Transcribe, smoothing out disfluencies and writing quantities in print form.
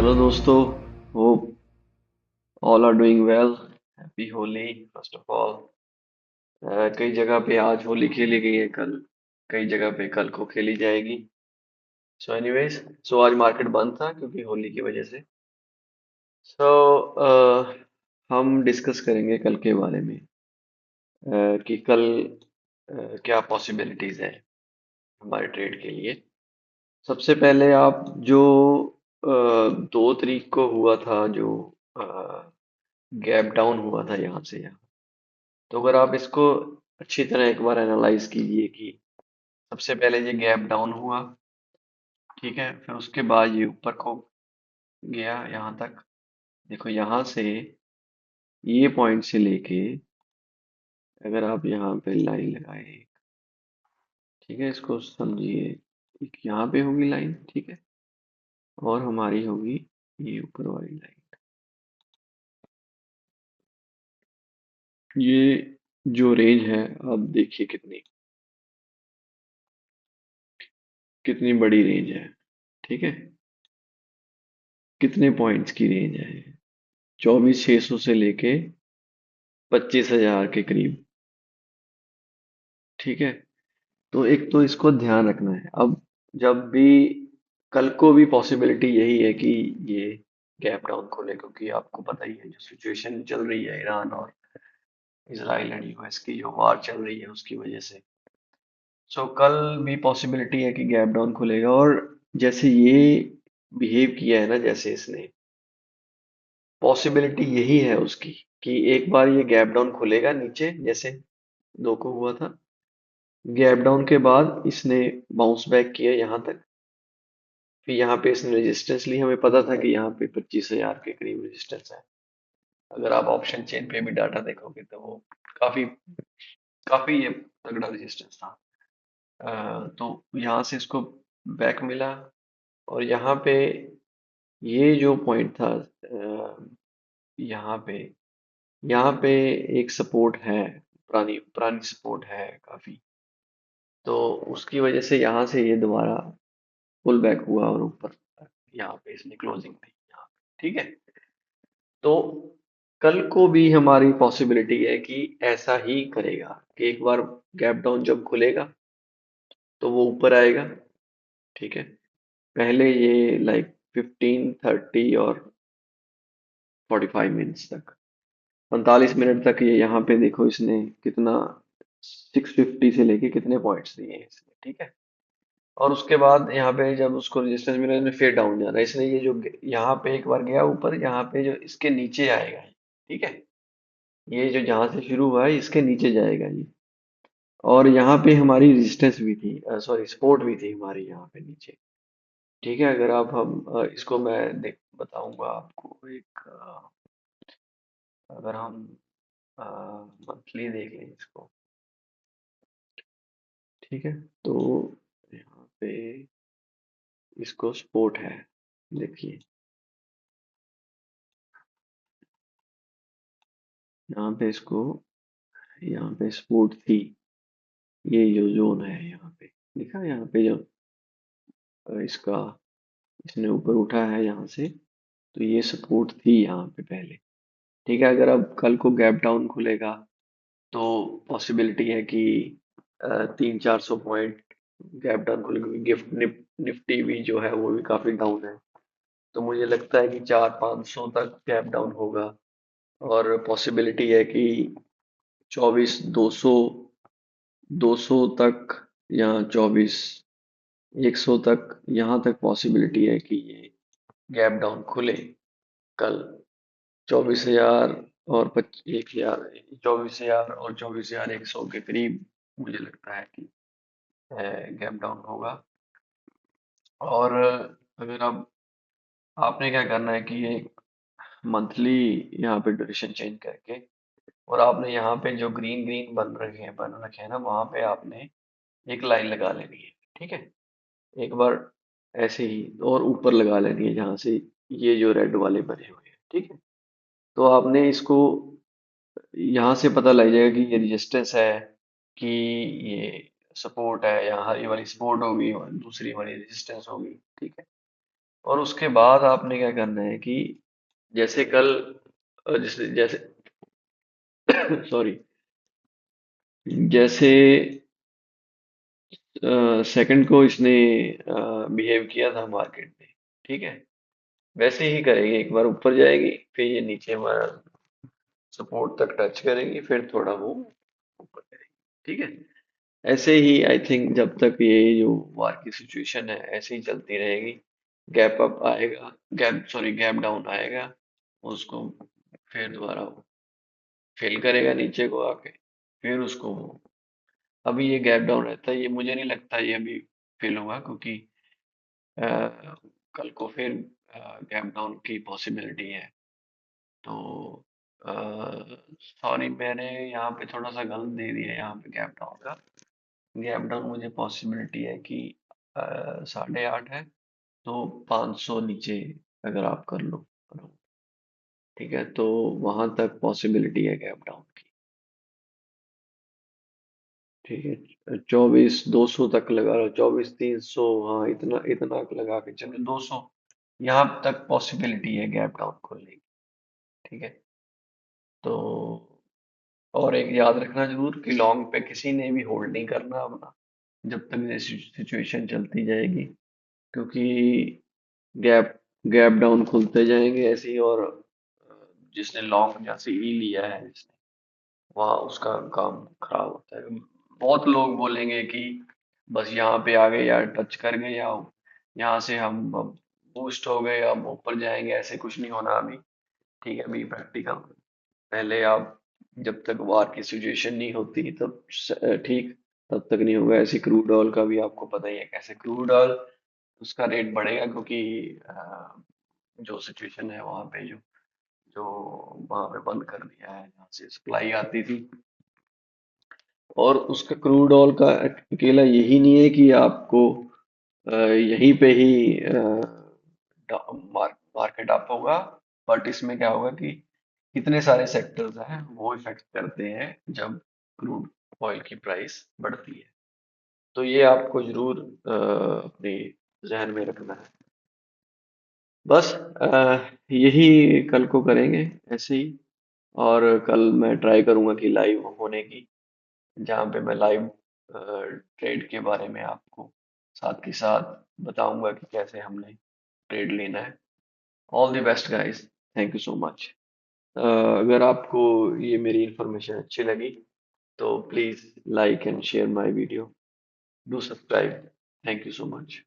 Hello दोस्तों। Hope all are doing well. Happy Holi first of all. कई जगह पे आज होली खेली गई है, कल कई जगह पे कल को खेली जाएगी। सो एनीवेज, सो आज मार्केट बंद था क्योंकि होली की वजह से। सो हम डिस्कस करेंगे कल के बारे में। कि कल क्या पॉसिबिलिटीज है हमारे ट्रेड के लिए। सबसे पहले आप जो 2 तारीख को हुआ था, जो गैप डाउन हुआ था यहाँ से यहाँ, तो अगर आप इसको अच्छी तरह एक बार एनालाइज कीजिए कि सबसे पहले ये गैप डाउन हुआ, ठीक है, फिर उसके बाद ये ऊपर को गया यहाँ तक। देखो यहाँ से ये पॉइंट से लेके अगर आप यहाँ पे लाइन लगाए, ठीक है, इसको समझिए। एक यहाँ पे होगी लाइन, ठीक है, और हमारी होगी ये ऊपर वाली लाइन। ये जो रेंज है, आप देखिए कितनी कितनी बड़ी रेंज है, ठीक है। कितने पॉइंट्स की रेंज है? 24,600 से लेके 25,000 के करीब, ठीक है। तो एक तो इसको ध्यान रखना है। अब जब भी कल को भी पॉसिबिलिटी यही है कि ये गैप डाउन खोले, क्योंकि आपको पता ही है जो सिचुएशन चल रही है ईरान और इसराइल एंड यूएस की जो वार चल रही है उसकी वजह से। सो कल भी पॉसिबिलिटी है कि गैप डाउन खुलेगा। और जैसे ये बिहेव किया है ना, जैसे इसने, पॉसिबिलिटी यही है उसकी कि एक बार ये गैप डाउन खुलेगा नीचे, जैसे दो को हुआ था। गैप डाउन के बाद इसने बाउंस बैक किया यहाँ तक। फिर यहाँ पे इसने रेजिस्टेंस ली, हमें पता था कि यहाँ पे 25,000 के करीब रेजिस्टेंस है। अगर आप ऑप्शन चेन पे भी डाटा देखोगे तो वो काफी काफी ये तगड़ा रेजिस्टेंस था। तो यहाँ से इसको बैक मिला। और यहाँ पे ये जो पॉइंट था, यहाँ पे यहाँ पे एक सपोर्ट है, पुरानी पुरानी सपोर्ट है काफी। तो उसकी वजह से यहाँ से ये दोबारा पुल बैक हुआ और ऊपर यहाँ पे इसने क्लोजिंग दी यहाँ पे, ठीक है। तो कल को भी हमारी पॉसिबिलिटी है कि ऐसा ही करेगा कि एक बार गैप डाउन जब खुलेगा तो वो ऊपर आएगा, ठीक है। पहले ये लाइक 15:30 और 45 मिनट्स तक, 45 मिनट तक ये यहाँ पे देखो इसने कितना 650 से लेके कितने पॉइंट्स दिए हैं इसने, ठीक है। और उसके बाद यहाँ पे जब उसको रेजिस्टेंस मिला, इसने फिर डाउन जाना है। इसने ये जो यहाँ पे एक बार गया ऊपर, यहाँ पे जो इसके नीचे आएगा, ठीक है। ये जो जहां से शुरू हुआ है इसके नीचे जाएगा ये। और यहाँ पे हमारी रेजिस्टेंस भी थी, सॉरी सपोर्ट भी थी हमारी यहाँ पे नीचे, ठीक है। अगर आप हम इसको मैं देख बताऊंगा आपको एक, अगर हम मंथली देख लें इसको, ठीक है। तो यहाँ पे इसको सपोर्ट है, देखिए यहाँ पे इसको, यहाँ पे सपोर्ट थी। ये जो जोन है यहाँ पे दिखा, यहाँ पे जो इसका इसने ऊपर उठा है यहाँ से, तो ये सपोर्ट थी यहाँ पे पहले, ठीक है। अगर अब कल को गैप डाउन खुलेगा तो पॉसिबिलिटी है कि 300-400 पॉइंट गैप डाउन खुलेगा, क्योंकि निफ्टी भी जो है वो भी काफी डाउन है। तो मुझे लगता है कि 400-500 तक गैप डाउन होगा। और पॉसिबिलिटी है कि 24,200 200 तक, या 24,100 तक, यहाँ तक पॉसिबिलिटी है कि ये गैप डाउन खुले कल। 24,000 और 1,000, 24,000 और 24,100 के करीब मुझे लगता है कि गैप डाउन होगा। और अगर अब आपने क्या करना है कि ये मंथली यहाँ पे ड्यूरेशन चेंज करके, और आपने यहाँ पे जो ग्रीन ग्रीन बन रखे हैं ना, वहां पे आपने एक लाइन लगा लेनी है, ठीक है। एक बार ऐसे ही और ऊपर लगा लेनी है जहाँ से ये जो रेड वाले बने हुए हैं, ठीक है। तो आपने इसको यहाँ से पता लग जाएगा कि ये रेजिस्टेंस है कि ये सपोर्ट है। यहाँ ये वाली सपोर्ट होगी और दूसरी वाली रेजिस्टेंस होगी, ठीक है। और उसके बाद आपने क्या करना है कि जैसे कल जैसे जैसे सॉरी, जैसे सेकंड को इसने बिहेव किया था मार्केट में, ठीक है, वैसे ही करेगी। एक बार ऊपर जाएगी, फिर ये नीचे हमारा सपोर्ट तक टच करेगी, फिर थोड़ा वो ऊपर करेगी, ठीक है। ऐसे ही आई थिंक जब तक ये जो वार की सिचुएशन है ऐसे ही चलती रहेगी। गैप अप आएगा, गैप डाउन आएगा, उसको फिर दोबारा फिल करेगा नीचे को आके, फिर उसको अभी ये गैप डाउन रहता है, ये मुझे नहीं लगता ये अभी फिल होगा, क्योंकि अ, कल को फिर गैप डाउन की पॉसिबिलिटी है। तो सॉरी, मैंने यहाँ पे थोड़ा सा गलत दे दिया यहाँ पे गैप डाउन का। गैप डाउन मुझे पॉसिबिलिटी है कि 8.5 है, तो 500 नीचे अगर आप कर लो, ठीक है, तो वहां तक पॉसिबिलिटी है गैप डाउन की। ठीक है, 24,200 तक लगा लो, 24,300, हाँ इतना इतना लगा के चलो 200, यहाँ तक पॉसिबिलिटी है गैप डाउन खोलने की। ठीक है, तो और एक याद रखना जरूर कि लॉन्ग पे किसी ने भी होल्ड नहीं करना अपना, जब तक ये सिचुएशन चलती जाएगी, क्योंकि गैप गैप डाउन खुलते जाएंगे ऐसे ही। और जिसने लॉन्ग जैसे ई लिया है जिसने, वहाँ उसका काम खराब होता है। बहुत लोग बोलेंगे कि बस यहाँ पे आ गए या टच कर गए या यहाँ से हम बूस्ट हो गए, अब ऊपर जाएंगे, ऐसे कुछ नहीं होना अभी। ठीक है, अभी प्रैक्टिकल, पहले आप जब तक वार की सिचुएशन नहीं होती तब ठीक, तब तक नहीं होगा। ऐसे क्रूड ऑयल का भी आपको पता ही है कैसे क्रूड ऑयल उसका रेट बढ़ेगा, क्योंकि जो सिचुएशन है वहाँ पे जो जो वहाँ पे बंद कर दिया है जहाँ से सप्लाई आती थी। और उसका क्रूड ऑयल का अकेला यही नहीं है कि आपको यहीं पे ही मार्केट अप होगा, बट इसमें क्या होगा कि कितने सारे सेक्टर्स हैं वो इफेक्ट करते हैं जब क्रूड ऑयल की प्राइस बढ़ती है। तो ये आपको जरूर अपने जहन में रखना है। बस यही कल को करेंगे ऐसे ही। और कल मैं ट्राई करूंगा कि लाइव होने की, जहाँ पे मैं लाइव ट्रेड के बारे में आपको साथ के साथ बताऊंगा कि कैसे हमने ट्रेड लेना है। All the best guys, thank you so much. अगर आपको ये मेरी इंफॉर्मेशन अच्छी लगी तो please like and share my video, do subscribe, thank you so much.